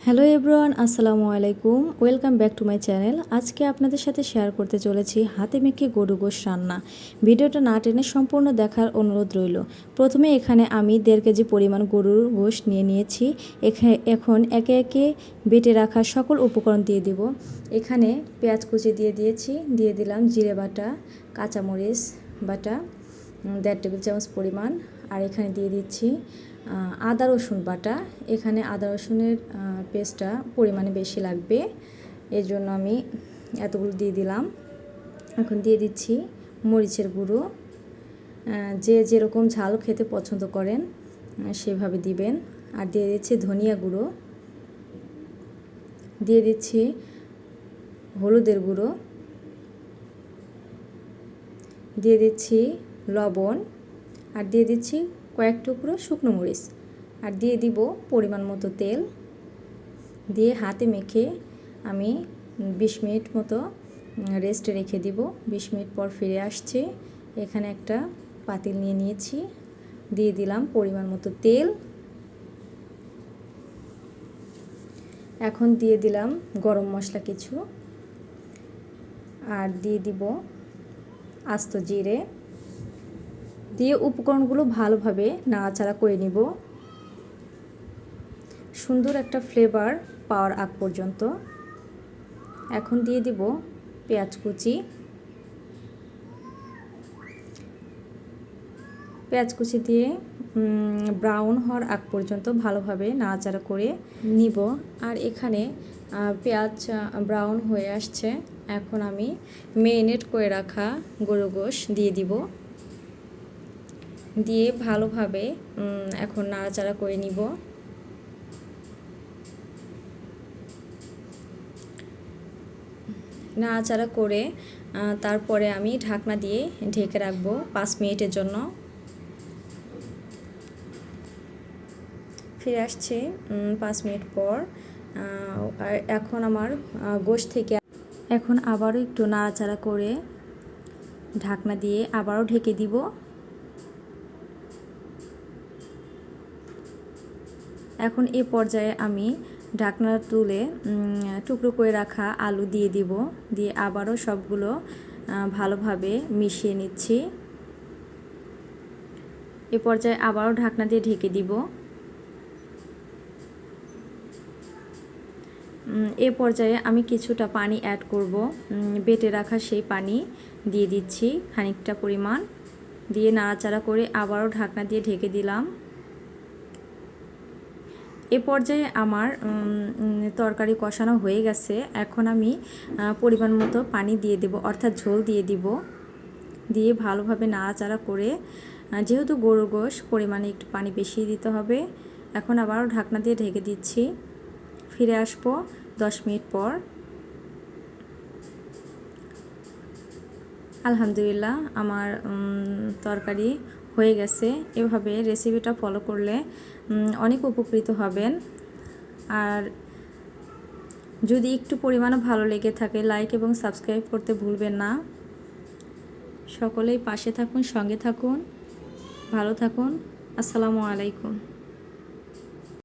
Hello everyone, আসসালামু আলাইকুম। Welcome back to my channel. আজকে আপনাদের সাথে শেয়ার করতে চলেছি হাতে মেখে গরু গোশ রান্না। ভিডিওটা না টেনে সম্পূর্ণ দেখার অনুরোধ রইল। প্রথমে এখানে আমি 1.5 কেজি পরিমাণ গরুর গোশ নিয়ে নিয়েছি। এখন একে একে বেটে রাখা সকল উপকরণ দিয়ে দিব। এখানে পেঁয়াজ কুচি দিয়ে দিয়েছি, দিয়ে দিলাম জিরে বাটা, কাঁচামরিচ বাটা 1.5 টেবিল চামচ পরিমাণ, আর এখানে দিয়ে দিচ্ছি আদা রসুন বাটা। এখানে আদা রসুনের পেস্টটা পরিমাণে বেশি লাগবে, এর জন্য আমি এতগুলো দিয়ে দিলাম। এখন দিয়ে দিচ্ছি মরিচের গুঁড়ো, যে যেরকম ঝাল খেতে পছন্দ করেন সেভাবে দিবেন। আর দিয়ে দিচ্ছি ধনিয়া গুঁড়ো, দিয়ে দিচ্ছি হলুদের গুঁড়ো, দিয়ে দিচ্ছি লবণ, আর দিয়ে দিচ্ছি কয়েক টুকরো শুকনো মরিচ, আর দিয়ে দিব পরিমাণ মতো তেল। দিয়ে হাতে মেখে আমি 20 মিনিট মতো রেস্টে রেখে দিব। 20 মিনিট পর ফিরে আসছি। এখানে একটা পাতিল নিয়ে নিয়েছি, দিয়ে দিলাম পরিমাণ মতো তেল। এখন দিয়ে দিলাম গরম মশলা কিছু, আর দিয়ে দিব আস্ত জিরে। দিয়ে উপকরণগুলো ভালোভাবে নাড়াচাড়া করে নিব সুন্দর একটা ফ্লেভার পাওয়ার আগ পর্যন্ত। এখন দিয়ে দিব পেঁয়াজ কুচি। পেঁয়াজ কুচি দিয়ে ব্রাউন হওয়ার আগ পর্যন্ত ভালোভাবে নাড়াচাড়া করে নিব। আর এখানে পেঁয়াজ ব্রাউন হয়ে আসছে। এখন আমি মেরিনেট করে রাখা গরুর গোশ দিয়ে দিব, দিয়ে ভালোভাবে এখন নাড়াচাড়া করে নিব। নাড়াচাড়া করে তারপরে আমি ঢাকনা দিয়ে ঢেকে রাখবো 5 মিনিটের জন্য। ফিরে আসছে 5 মিনিট পর। এখন আমার গোশ থেকে এখন আবারও একটু নাড়াচাড়া করে ঢাকনা দিয়ে আবারও ঢেকে দিব। এখন এই পর্যায়ে আমি ঢাকনা তুলে টুকরো করে রাখা আলু দিয়ে দিব, দিয়ে আবারও সবগুলো ভালোভাবে মিশিয়ে নিচ্ছি। এ পর্যায়ে আবারও ঢাকনা দিয়ে ঢেকে দিব। এ পর্যায়ে আমি কিছুটা পানি অ্যাড করব। বেটে রাখা সেই পানি দিয়ে দিচ্ছি খানিকটা পরিমাণ, দিয়ে নাড়াচাড়া করে আবারও ঢাকনা দিয়ে ঢেকে দিলাম। এ পর্যায়ে আমার তরকারি কষানো হয়ে গেছে। এখন আমি পরিমাণ মতো পানি দিয়ে দেব, অর্থাৎ ঝোল দিয়ে দিব। দিয়ে ভালোভাবে নাড়াচাড়া করে, যেহেতু গরুর গোশ পরিমাণে একটু পানি বেশি দিতে হবে। এখন আবারও ঢাকনা দিয়ে ঢেকে দিচ্ছি। ফিরে আসবো 10 মিনিট পর। আলহামদুলিল্লাহ, আমার তরকারি হয়ে গেছে। এভাবে রেসিপিটা ফলো করলে অনেক উপকৃত হবেন। আর যদি একটু পরিমাণে ভালো লেগে থাকে, লাইক এবং সাবস্ক্রাইব করতে ভুলবেন না। সকলেই পাশে থাকুন, সঙ্গে থাকুন, ভালো থাকুন। আসসালামু আলাইকুম।